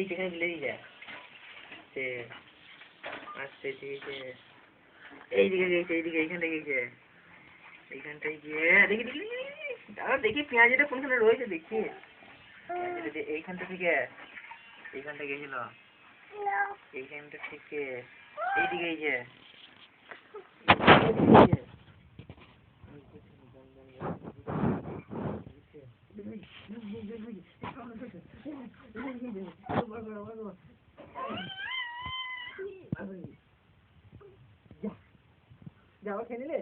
এইদিকে এখানে লেগে যায় সে আস্তে ঠিক এইদিকে গেছে এইদিকে এইখানটায় গেছে এইখানটায় গিয়ে দেখি দেখি দাঁড়া দেখি পেঁয়াজিটা কোনখানে রয়েছে দেখি এইখানটা থেকে এইখানটা গেছিল এইখানটা থেকে এইদিকে গেছে যাও খেয়ে নিলে